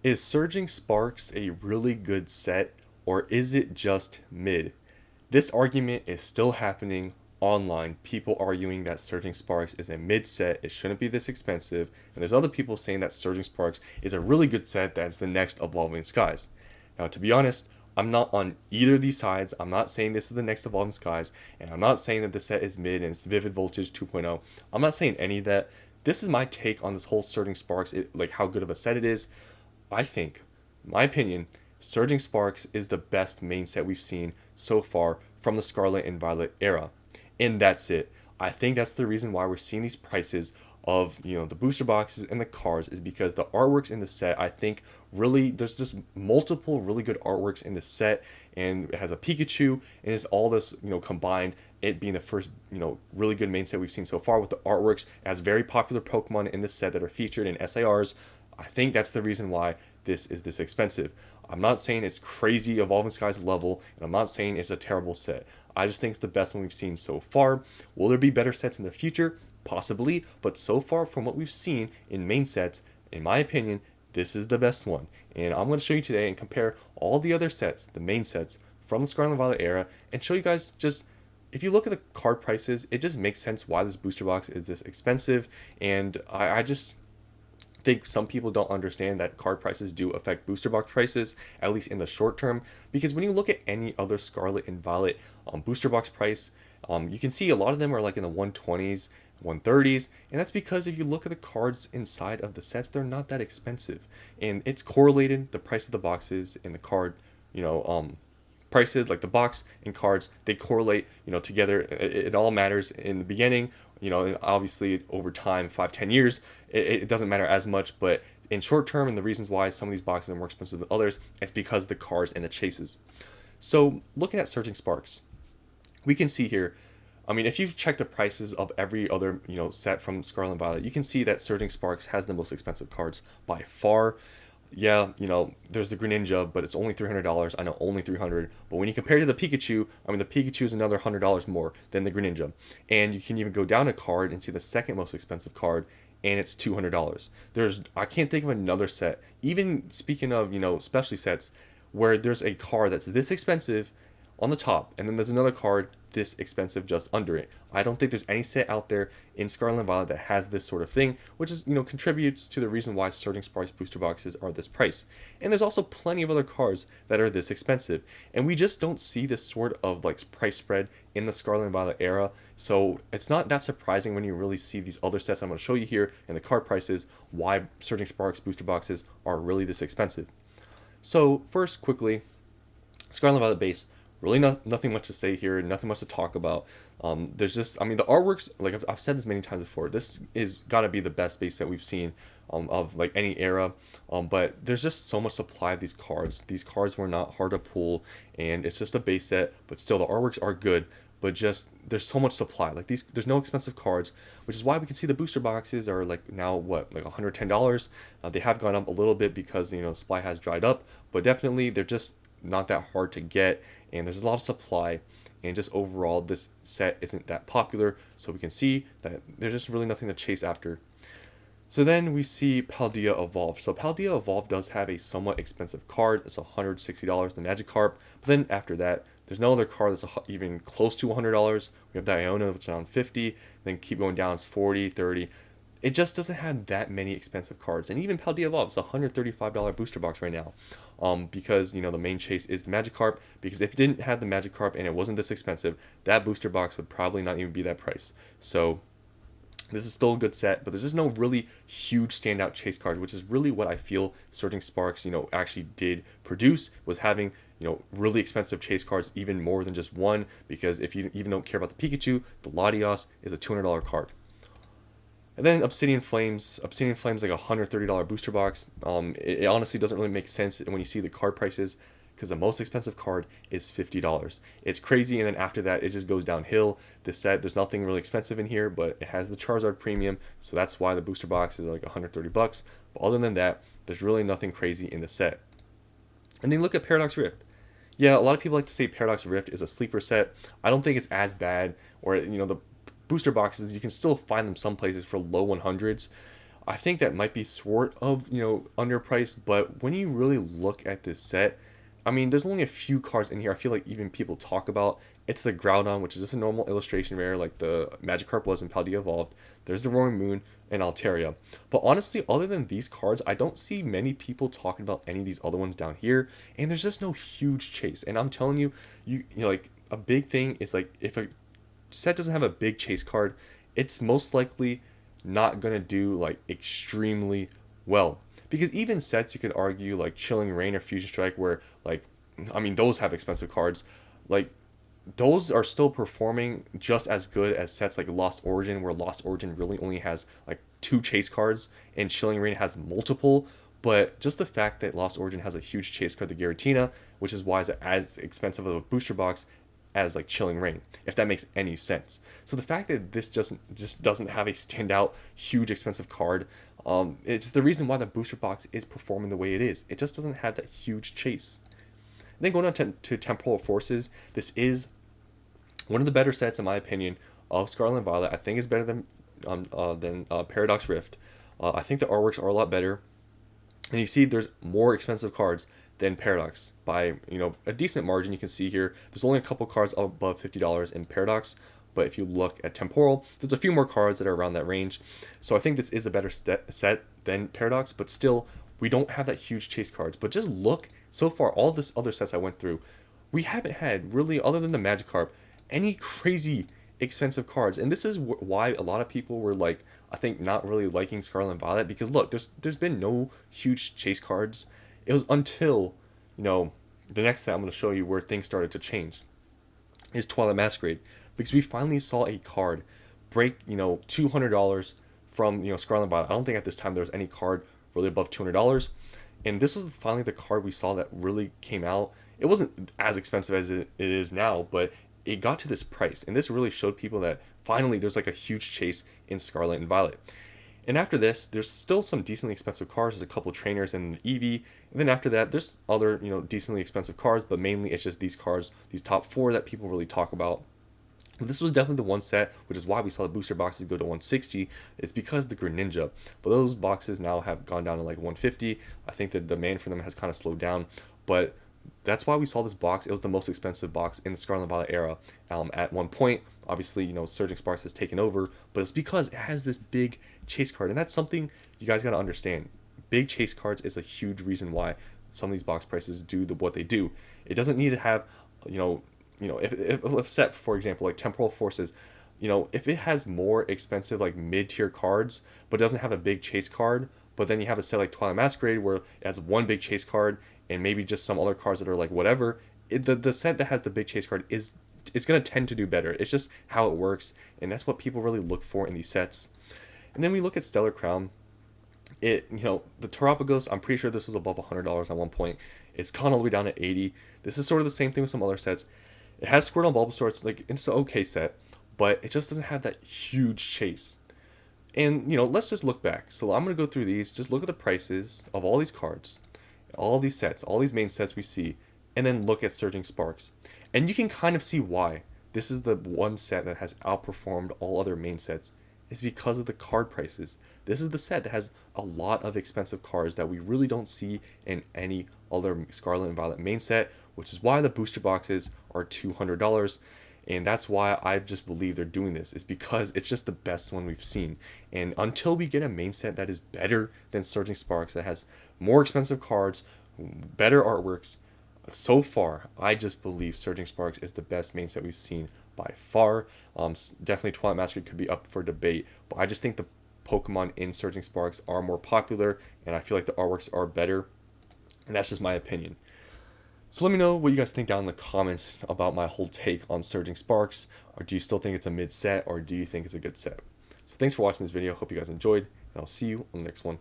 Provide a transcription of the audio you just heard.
Is Surging Sparks a really good set, or is it just mid? This argument is still happening online. People arguing that Surging Sparks is a mid set, it shouldn't be this expensive, and there's other people saying that Surging Sparks is a really good set that's the next Evolving Skies. Now, to be honest, I'm not on either of these sides. I'm not saying this is the next Evolving Skies, and I'm not saying that the set is mid and it's Vivid Voltage 2.0. I'm not saying any of that. This is my take on this whole Surging Sparks, like how good of a set it is. I think, my opinion, Surging Sparks is the best main set we've seen so far from the Scarlet and Violet era. And that's it. I think that's the reason why we're seeing these prices of, the booster boxes and the cards, is because the artworks in the set, I think, really, there's just multiple really good artworks in the set, and it has a Pikachu, and it's all this, combined, it being the first, really good main set we've seen so far with the artworks. It has very popular Pokemon in the set that are featured in SARs. I think that's the reason why this is this expensive. I'm not saying it's crazy Evolving Skies level, and I'm not saying it's a terrible set. I just think it's the best one we've seen so far. Will there be better sets in the future? Possibly, but so far from what we've seen in main sets, in my opinion, this is the best one. And I'm going to show you today and compare all the other sets, the main sets from the Scarlet and Violet era, and show you guys just, if you look at the card prices, it just makes sense why this booster box is this expensive. And I just think some people don't understand that card prices do affect booster box prices, at least in the short term, because when you look at any other Scarlet and Violet booster box price, you can see a lot of them are like in the 120s, 130s, and that's because if you look at the cards inside of the sets, they're not that expensive, and it's correlated, the price of the boxes and the card, prices, like the box and cards, they correlate, together. It all matters in the beginning, and obviously over time, 5-10 years, it doesn't matter as much, but in short term, and the reasons why some of these boxes are more expensive than others, it's because of the cards and the chases. So looking at Surging Sparks, we can see here, I mean, if you've checked the prices of every other, set from Scarlet and Violet, you can see that Surging Sparks has the most expensive cards by far. Yeah, there's the Greninja, but it's only $300. I know, only 300. But when you compare to the Pikachu, I mean, the Pikachu is another $100 more than the Greninja. And you can even go down a card and see the second most expensive card, and it's $200. I can't think of another set, even speaking of, specialty sets, where there's a card that's this expensive on the top, and then there's another card this expensive just under it. I don't think there's any set out there in Scarlet and Violet that has this sort of thing, which is, contributes to the reason why Surging Sparks booster boxes are this price. And there's also plenty of other cards that are this expensive, and we just don't see this sort of like price spread in the Scarlet and Violet era. So it's not that surprising when you really see these other sets I'm going to show you here and the card prices, why Surging Sparks booster boxes are really this expensive. So first, quickly, Scarlet and Violet base. Really, nothing much to say here. Nothing much to talk about. There's just, I mean, the artworks. Like I've said this many times before. This is gotta be the best base that we've seen, of like any era. But there's just so much supply of these cards. These cards were not hard to pull, and it's just a base set. But still, the artworks are good. But just there's so much supply. Like there's no expensive cards, which is why we can see the booster boxes are like now what, like $110. They have gone up a little bit because supply has dried up, but definitely they're just not that hard to get, and there's a lot of supply, and just overall this set isn't that popular, so we can see that there's just really nothing to chase after. So then we see Paldea Evolve. So Paldea Evolve does have a somewhat expensive card. It's $160, the Magikarp. But then after that, there's no other card that's even close to $100. We have Diona, which is around 50. Then keep going down, it's 40, 30. It just doesn't have that many expensive cards. And even Paldea Evolve is a $135 booster box right now. Because, the main chase is the Magikarp. Because if it didn't have the Magikarp and it wasn't this expensive, that booster box would probably not even be that price. So this is still a good set, but there's just no really huge standout chase cards, which is really what I feel Surging Sparks, actually did produce, was having, really expensive chase cards, even more than just one. Because if you even don't care about the Pikachu, the Latios is a $200 card. And then Obsidian Flames like a $130 booster box. It honestly doesn't really make sense when you see the card prices, because the most expensive card is $50. It's crazy, and then after that, it just goes downhill. This set, there's nothing really expensive in here, but it has the Charizard premium, so that's why the booster box is like $130. But other than that, there's really nothing crazy in the set. And then look at Paradox Rift. Yeah, a lot of people like to say Paradox Rift is a sleeper set. I don't think it's as bad, or the booster boxes, you can still find them some places for low 100s. I think that might be sort of, underpriced, but when you really look at this set, I mean, there's only a few cards in here I feel like even people talk about. It's the Groudon, which is just a normal illustration rare like the Magikarp was in Paldea Evolved. There's the Roaring Moon and Altaria. But honestly, other than these cards, I don't see many people talking about any of these other ones down here, and there's just no huge chase. And I'm telling you, like a big thing is like if a set doesn't have a big chase card, it's most likely not gonna do like extremely well. Because even sets you could argue like Chilling Reign or Fusion Strike, where like, I mean, those have expensive cards, like those are still performing just as good as sets like Lost Origin, where Lost Origin really only has like two chase cards and Chilling Reign has multiple. But just the fact that Lost Origin has a huge chase card, the Giratina, which is why it's as expensive of a booster box as like Chilling Reign, if that makes any sense. So the fact that this just doesn't have a standout huge expensive card, it's the reason why the booster box is performing the way it is. It just doesn't have that huge chase. And then going on to Temporal Forces, this is one of the better sets in my opinion of Scarlet and Violet. I think it's better than Paradox Rift. I think the artworks are a lot better, and you see there's more expensive cards than Paradox by a decent margin. You can see here there's only a couple cards above $50 in Paradox, but if you look at Temporal, there's a few more cards that are around that range. So I think this is a better set than Paradox, but still we don't have that huge chase cards. But just look so far, all this other sets I went through, we haven't had really, other than the Magikarp, any crazy expensive cards. And this is why a lot of people were like, I think, not really liking Scarlet and Violet, because look, there's been no huge chase cards. It was until, the next set I'm going to show you where things started to change is Twilight Masquerade, because we finally saw a card break, $200 from, Scarlet and Violet. I don't think at this time there was any card really above $200. And this was finally the card we saw that really came out. It wasn't as expensive as it is now, but it got to this price. And this really showed people that finally there's like a huge chase in Scarlet and Violet. And after this, there's still some decently expensive cards. There's a couple trainers and an Eevee. And then after that, there's other, decently expensive cards, but mainly it's just these cards, these top four that people really talk about. But this was definitely the one set, which is why we saw the booster boxes go to 160. It's because the Greninja. But those boxes now have gone down to like 150. I think the demand for them has kind of slowed down. But that's why we saw this box. It was the most expensive box in the Scarlet and Violet era at one point. Obviously, Surging Sparks has taken over, but it's because it has this big chase card, and that's something you guys got to understand. Big chase cards is a huge reason why some of these box prices do what they do. It doesn't need to have, if a set, for example, like Temporal Forces, if it has more expensive like mid-tier cards, but doesn't have a big chase card, but then you have a set like Twilight Masquerade where it has one big chase card and maybe just some other cards that are like whatever, the set that has the big chase card it's going to tend to do better. It's just how it works, and that's what people really look for in these sets. And then we look at Stellar Crown. The Terapagos, I'm pretty sure this was above $100 at one point. It's gone all the way down to 80. This is sort of the same thing with some other sets. It has Squirtle and Bulbasaur. It's an okay set, but it just doesn't have that huge chase. And, let's just look back. So I'm going to go through these, just look at the prices of all these cards, all these sets, all these main sets we see, and then look at Surging Sparks. And you can kind of see why this is the one set that has outperformed all other main sets. Is because of the card prices. This is the set that has a lot of expensive cards that we really don't see in any other Scarlet and Violet main set, which is why the booster boxes are $200. And that's why I just believe they're doing this, is because it's just the best one we've seen. And until we get a main set that is better than Surging Sparks, that has more expensive cards, better artworks, so far, I just believe Surging Sparks is the best main set we've seen by far. Definitely Twilight Masquerade could be up for debate, but I just think the Pokemon in Surging Sparks are more popular, and I feel like the artworks are better, and that's just my opinion. So let me know what you guys think down in the comments about my whole take on Surging Sparks. Or do you still think it's a mid set, or do you think it's a good set? So thanks for watching this video. Hope you guys enjoyed, and I'll see you on the next one.